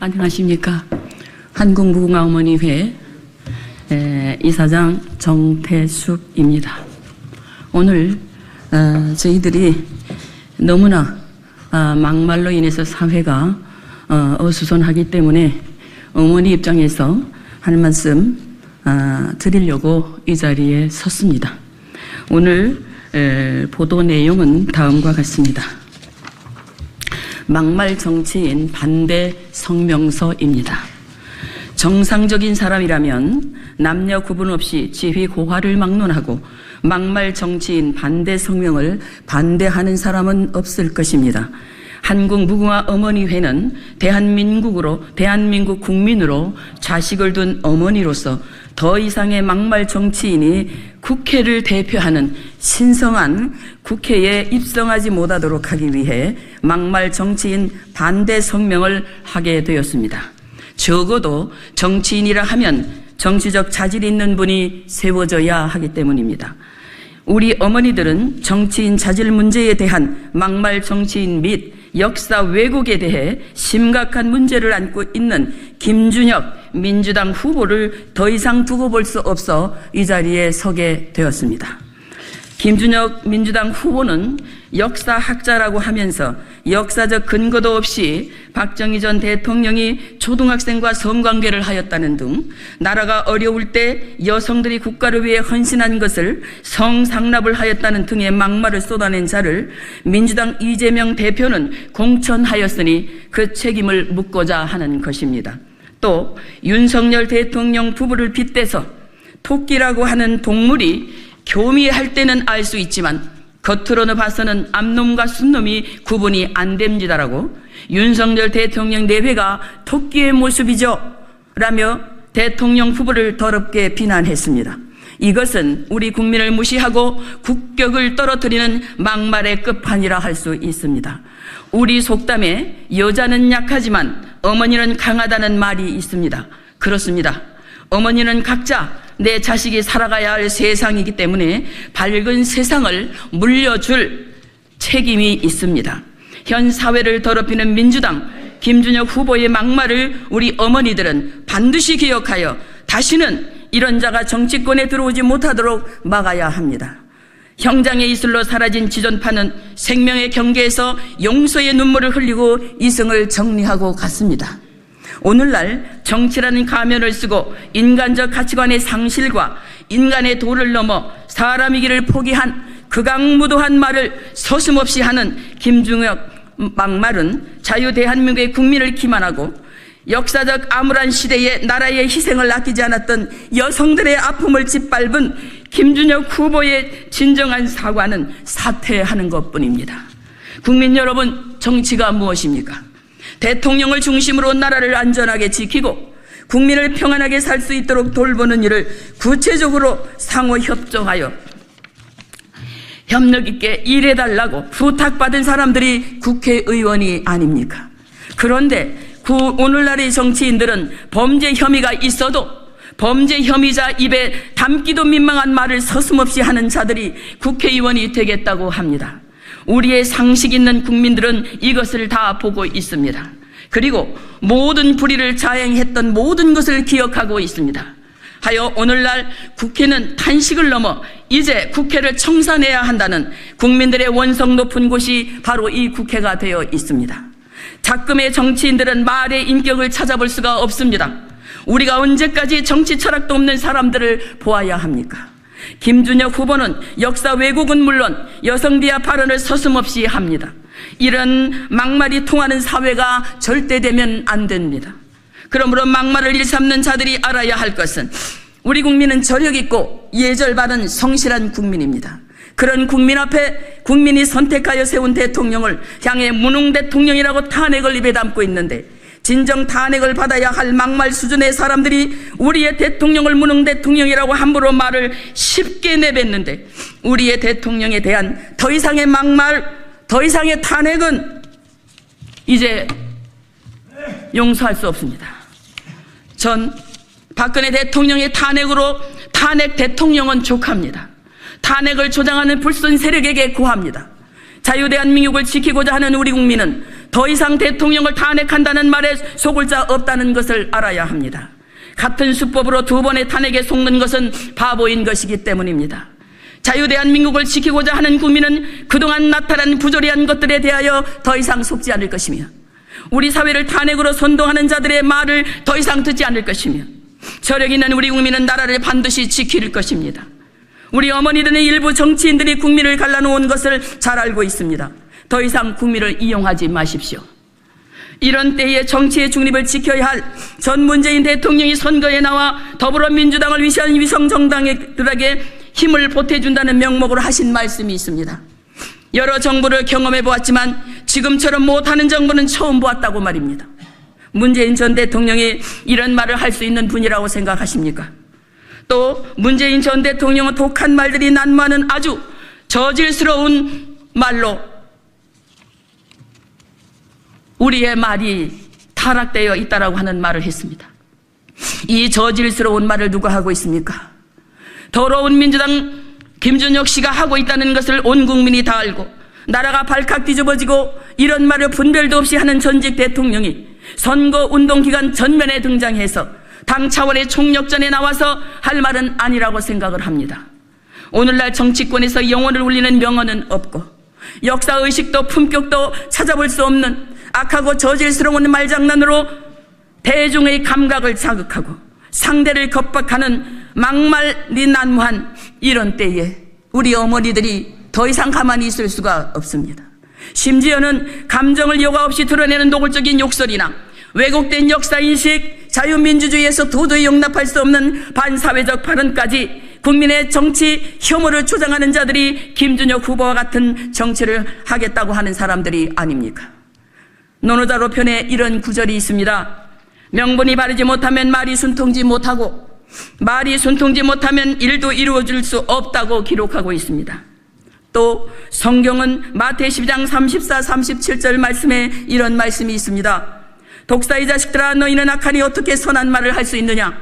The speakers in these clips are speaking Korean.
안녕하십니까. 한국무궁화어머니회 이사장 정태숙입니다. 오늘 저희들이 너무나 막말로 인해서 사회가 어수선하기 때문에 어머니 입장에서 할 말씀 드리려고 이 자리에 섰습니다. 오늘 보도 내용은 다음과 같습니다. 막말 정치인 반대 성명서입니다. 정상적인 사람이라면 남녀 구분 없이 지휘 고하를 막론하고 막말 정치인 반대 성명을 반대하는 사람은 없을 것입니다. 한국무궁화어머니회는 대한민국 국민으로 자식을 둔 어머니로서 더 이상의 막말 정치인이 국회를 대표하는 신성한 국회에 입성하지 못하도록 하기 위해 막말 정치인 반대 성명을 하게 되었습니다. 적어도 정치인이라 하면 정치적 자질이 있는 분이 세워져야 하기 때문입니다. 우리 어머니들은 정치인 자질 문제에 대한 막말 정치인 및 역사 왜곡에 대해 심각한 문제를 안고 있는 김준혁 민주당 후보를 더 이상 두고 볼 수 없어 이 자리에 서게 되었습니다. 김준혁 민주당 후보는 역사학자라고 하면서 역사적 근거도 없이 박정희 전 대통령이 초등학생과 성관계를 하였다는 등 나라가 어려울 때 여성들이 국가를 위해 헌신한 것을 성상납을 하였다는 등의 막말을 쏟아낸 자를 민주당 이재명 대표는 공천하였으니 그 책임을 묻고자 하는 것입니다. 또 윤석열 대통령 부부를 빗대서 토끼라고 하는 동물이 교미할 때는 알 수 있지만 겉으로는 봐서는 암놈과 순놈이 구분이 안 됩니다라고 윤석열 대통령 내외가 토끼의 모습이죠 라며 대통령 후보를 더럽게 비난했습니다. 이것은 우리 국민을 무시하고 국격을 떨어뜨리는 막말의 끝판이라 할 수 있습니다. 우리 속담에 여자는 약하지만 어머니는 강하다는 말이 있습니다. 그렇습니다. 어머니는 각자 내 자식이 살아가야 할 세상이기 때문에 밝은 세상을 물려줄 책임이 있습니다. 현 사회를 더럽히는 민주당 김준혁 후보의 막말을 우리 어머니들은 반드시 기억하여 다시는 이런 자가 정치권에 들어오지 못하도록 막아야 합니다. 형장의 이슬로 사라진 지존파는 생명의 경계에서 용서의 눈물을 흘리고 이승을 정리하고 갔습니다. 오늘날 정치라는 가면을 쓰고 인간적 가치관의 상실과 인간의 도를 넘어 사람이기를 포기한 극악무도한 말을 서슴없이 하는 김준혁 막말은 자유 대한민국의 국민을 기만하고 역사적 암울한 시대에 나라의 희생을 아끼지 않았던 여성들의 아픔을 짓밟은 김준혁 후보의 진정한 사과는 사퇴하는 것뿐입니다. 국민 여러분, 정치가 무엇입니까? 대통령을 중심으로 나라를 안전하게 지키고 국민을 평안하게 살 수 있도록 돌보는 일을 구체적으로 상호 협조하여 협력 있게 일해달라고 부탁받은 사람들이 국회의원이 아닙니까? 그런데 오늘날의 정치인들은 범죄 혐의가 있어도 범죄 혐의자 입에 담기도 민망한 말을 서슴없이 하는 자들이 국회의원이 되겠다고 합니다. 우리의 상식 있는 국민들은 이것을 다 보고 있습니다. 그리고 모든 불의를 자행했던 모든 것을 기억하고 있습니다. 하여 오늘날 국회는 탄식을 넘어 이제 국회를 청산해야 한다는 국민들의 원성 높은 곳이 바로 이 국회가 되어 있습니다. 작금의 정치인들은 말의 인격을 찾아볼 수가 없습니다. 우리가 언제까지 정치 철학도 없는 사람들을 보아야 합니까? 김준혁 후보는 역사 왜곡은 물론 여성 비하 발언을 서슴없이 합니다. 이런 막말이 통하는 사회가 절대 되면 안 됩니다. 그러므로 막말을 일삼는 자들이 알아야 할 것은 우리 국민은 저력 있고 예절 바른 성실한 국민입니다. 그런 국민 앞에 국민이 선택하여 세운 대통령을 향해 무능 대통령이라고 탄핵을 입에 담고 있는데 진정 탄핵을 받아야 할 막말 수준의 사람들이 우리의 대통령을 무능 대통령이라고 함부로 말을 쉽게 내뱉는데 우리의 대통령에 대한 더 이상의 막말, 더 이상의 탄핵은 이제 용서할 수 없습니다. 전 박근혜 대통령의 탄핵으로 탄핵 대통령은 족합니다. 탄핵을 조장하는 불순 세력에게 구합니다. 자유대한민국을 지키고자 하는 우리 국민은 더 이상 대통령을 탄핵한다는 말에 속을 자 없다는 것을 알아야 합니다. 같은 수법으로 두 번의 탄핵에 속는 것은 바보인 것이기 때문입니다. 자유대한민국을 지키고자 하는 국민은 그동안 나타난 부조리한 것들에 대하여 더 이상 속지 않을 것이며, 우리 사회를 탄핵으로 선동하는 자들의 말을 더 이상 듣지 않을 것이며, 저력 있는 우리 국민은 나라를 반드시 지킬 것입니다. 우리 어머니들은 일부 정치인들이 국민을 갈라놓은 것을 잘 알고 있습니다. 더 이상 국민을 이용하지 마십시오. 이런 때에 정치의 중립을 지켜야 할 전 문재인 대통령이 선거에 나와 더불어민주당을 위시한 위성정당들에게 힘을 보태준다는 명목으로 하신 말씀이 있습니다. 여러 정부를 경험해 보았지만 지금처럼 못하는 정부는 처음 보았다고 말입니다. 문재인 전 대통령이 이런 말을 할 수 있는 분이라고 생각하십니까? 또 문재인 전 대통령은 독한 말들이 난무하는 아주 저질스러운 말로 우리의 말이 타락되어 있다라고 하는 말을 했습니다. 이 저질스러운 말을 누가 하고 있습니까? 더러운 민주당 김준혁 씨가 하고 있다는 것을 온 국민이 다 알고 나라가 발칵 뒤집어지고 이런 말을 분별도 없이 하는 전직 대통령이 선거운동 기간 전면에 등장해서 당 차원의 총력전에 나와서 할 말은 아니라고 생각을 합니다. 오늘날 정치권에서 영혼을 울리는 명언은 없고 역사의식도 품격도 찾아볼 수 없는 악하고 저질스러운 말장난으로 대중의 감각을 자극하고 상대를 겁박하는 막말이 난무한 이런 때에 우리 어머니들이 더 이상 가만히 있을 수가 없습니다. 심지어는 감정을 여과 없이 드러내는 노골적인 욕설이나 왜곡된 역사인식, 자유민주주의에서 도저히 용납할 수 없는 반사회적 발언까지 국민의 정치 혐오를 조장하는 자들이 김준혁 후보와 같은 정치를 하겠다고 하는 사람들이 아닙니까? 논어자로 편에 이런 구절이 있습니다. 명분이 바르지 못하면 말이 순통지 못하고 말이 순통지 못하면 일도 이루어질 수 없다고 기록하고 있습니다. 또 성경은 마태 12장 34, 37절 말씀에 이런 말씀이 있습니다. 독사의 자식들아, 너희는 악하니 어떻게 선한 말을 할 수 있느냐?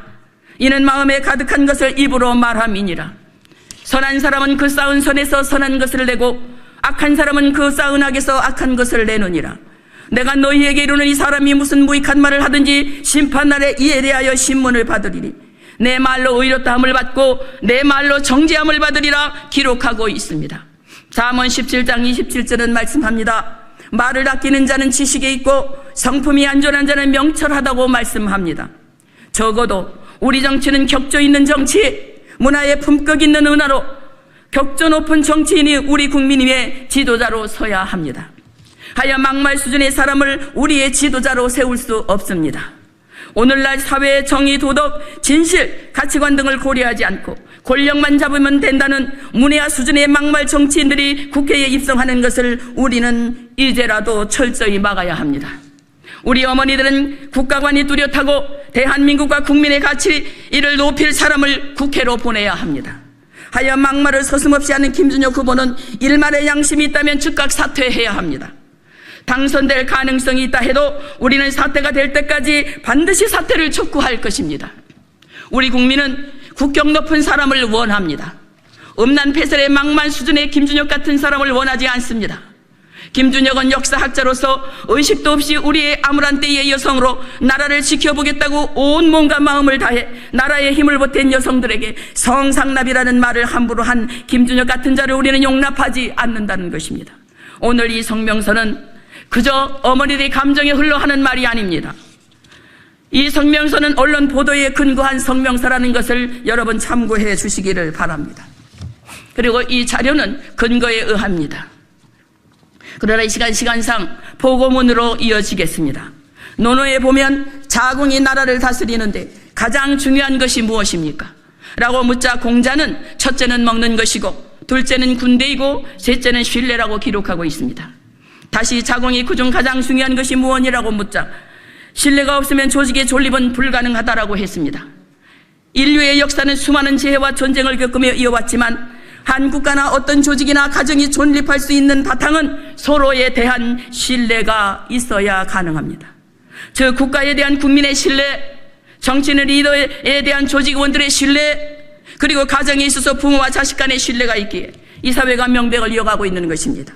이는 마음에 가득한 것을 입으로 말함이니라. 선한 사람은 그 쌓은 선에서 선한 것을 내고 악한 사람은 그 쌓은 악에서 악한 것을 내느니라. 내가 너희에게 이르노니 사람이 무슨 무익한 말을 하든지 심판날에 이에 대하여 신문을 받으리니 내 말로 의롭다함을 받고 내 말로 정죄함을 받으리라 기록하고 있습니다. 잠언 17장 27절은 말씀합니다. 말을 아끼는 자는 지식에 있고 성품이 안전한 자는 명철하다고 말씀합니다. 적어도 우리 정치는 격조 있는 정치, 문화의 품격 있는 은하로 격조 높은 정치인이 우리 국민 위에 지도자로 서야 합니다. 하여 막말 수준의 사람을 우리의 지도자로 세울 수 없습니다. 오늘날 사회의 정의, 도덕, 진실, 가치관 등을 고려하지 않고 권력만 잡으면 된다는 문외한 수준의 막말 정치인들이 국회에 입성하는 것을 우리는 이제라도 철저히 막아야 합니다. 우리 어머니들은 국가관이 뚜렷하고 대한민국과 국민의 가치 이를 높일 사람을 국회로 보내야 합니다. 하여 막말을 서슴없이 하는 김준혁 후보는 일말의 양심이 있다면 즉각 사퇴해야 합니다. 당선될 가능성이 있다 해도 우리는 사퇴가 될 때까지 반드시 사퇴를 촉구할 것입니다. 우리 국민은 국격 높은 사람을 원합니다. 음란패설의 막말 수준의 김준혁 같은 사람을 원하지 않습니다. 김준혁은 역사학자로서 의식도 없이 우리의 암울한 때의 여성으로 나라를 지켜보겠다고 온 몸과 마음을 다해 나라에 힘을 보탠 여성들에게 성상납이라는 말을 함부로 한 김준혁 같은 자를 우리는 용납하지 않는다는 것입니다. 오늘 이 성명서는 그저 어머니들의 감정에 흘러하는 말이 아닙니다. 이 성명서는 언론 보도에 근거한 성명서라는 것을 여러분 참고해 주시기를 바랍니다. 그리고 이 자료는 근거에 의합니다. 그러나 이 시간상 보고문으로 이어지겠습니다. 논어에 보면 자궁이 나라를 다스리는데 가장 중요한 것이 무엇입니까? 라고 묻자 공자는 첫째는 먹는 것이고 둘째는 군대이고 셋째는 신뢰라고 기록하고 있습니다. 다시 자궁이 그중 가장 중요한 것이 무엇이라고 묻자 신뢰가 없으면 조직의 존립은 불가능하다라고 했습니다. 인류의 역사는 수많은 재해와 전쟁을 겪으며 이어왔지만 한 국가나 어떤 조직이나 가정이 존립할 수 있는 바탕은 서로에 대한 신뢰가 있어야 가능합니다. 즉 국가에 대한 국민의 신뢰, 정치인 리더에 대한 조직원들의 신뢰, 그리고 가정에 있어서 부모와 자식 간의 신뢰가 있기에 이 사회가 명백을 이어가고 있는 것입니다.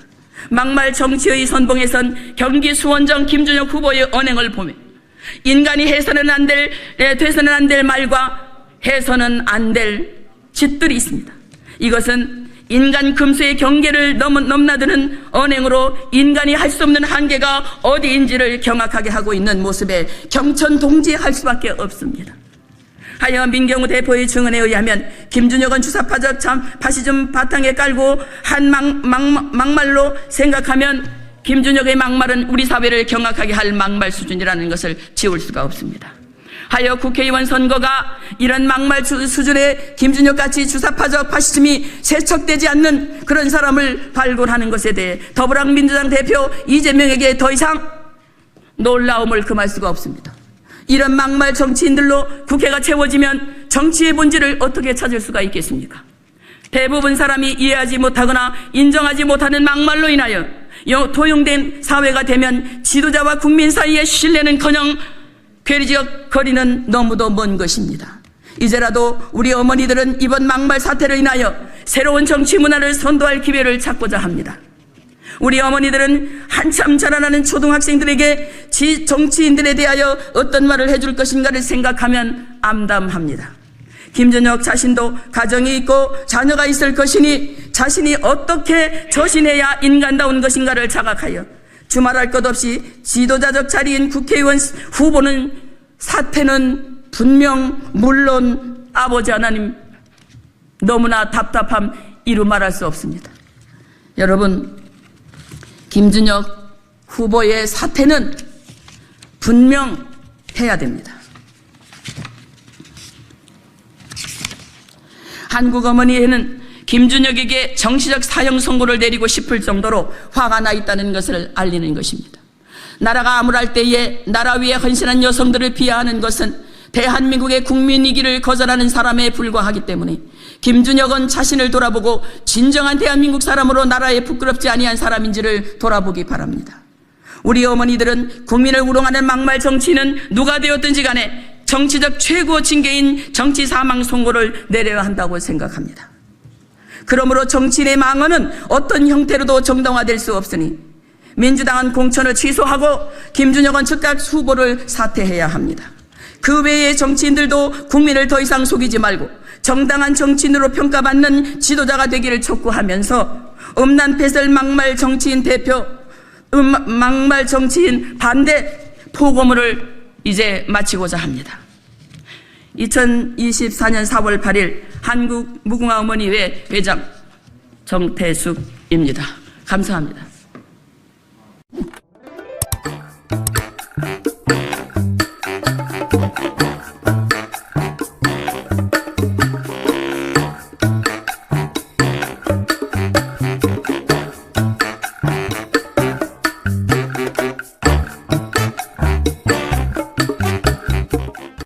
막말 정치의 선봉에선 경기 수원정 김준혁 후보의 언행을 보며 인간이 돼서는 안 될 말과 해서는 안 될 짓들이 있습니다. 이것은 인간 금수의 경계를 넘나드는 언행으로 인간이 할 수 없는 한계가 어디인지를 경악하게 하고 있는 모습에 경천동지할 수밖에 없습니다. 하여 민경우 대표의 증언에 의하면 김준혁은 주사파적 파시즘 바탕에 깔고 한 막말로 생각하면 김준혁의 막말은 우리 사회를 경악하게 할 막말 수준이라는 것을 지울 수가 없습니다. 하여 국회의원 선거가 이런 막말 수준의 김준혁같이 주사파적 파시즘이 세척되지 않는 그런 사람을 발굴하는 것에 대해 더불어민주당 대표 이재명에게 더 이상 놀라움을 금할 수가 없습니다. 이런 막말 정치인들로 국회가 채워지면 정치의 본질을 어떻게 찾을 수가 있겠습니까? 대부분 사람이 이해하지 못하거나 인정하지 못하는 막말로 인하여 도용된 사회가 되면 지도자와 국민 사이의 신뢰는커녕 괴리적거리는 너무도 먼 것입니다. 이제라도 우리 어머니들은 이번 막말 사태로 인하여 새로운 정치 문화를 선도할 기회를 찾고자 합니다. 우리 어머니들은 한참 자라나는 초등학생들에게 정치인들에 대하여 어떤 말을 해줄 것인가를 생각하면 암담합니다. 김준혁 자신도 가정이 있고 자녀가 있을 것이니 자신이 어떻게 저신해야 인간다운 것인가를 자각하여 주말할 것 없이 지도자적 자리인 국회의원 후보는 사태는 분명 물론 아버지 하나님 너무나 답답함 이루 말할 수 없습니다. 여러분, 김준혁 후보의 사태는 분명해야 됩니다. 한국 어머니에는 김준혁에게 정치적 사형 선고를 내리고 싶을 정도로 화가 나 있다는 것을 알리는 것입니다. 나라가 암울할 때에 나라 위에 헌신한 여성들을 비하하는 것은 대한민국의 국민이기를 거절하는 사람에 불과하기 때문에 김준혁은 자신을 돌아보고 진정한 대한민국 사람으로 나라에 부끄럽지 아니한 사람인지를 돌아보기 바랍니다. 우리 어머니들은 국민을 우롱하는 막말 정치인은 누가 되었든지 간에 정치적 최고 징계인 정치 사망 선고를 내려야 한다고 생각합니다. 그러므로 정치인의 망언은 어떤 형태로도 정당화될 수 없으니 민주당은 공천을 취소하고 김준혁은 즉각 후보를 사퇴해야 합니다. 그 외의 정치인들도 국민을 더 이상 속이지 말고 정당한 정치인으로 평가받는 지도자가 되기를 촉구하면서 음란패설 막말 정치인 막말 정치인 반대 포고문을 이제 마치고자 합니다. 2024년 4월 8일 한국무궁화어머니회 회장 정태숙입니다. 감사합니다.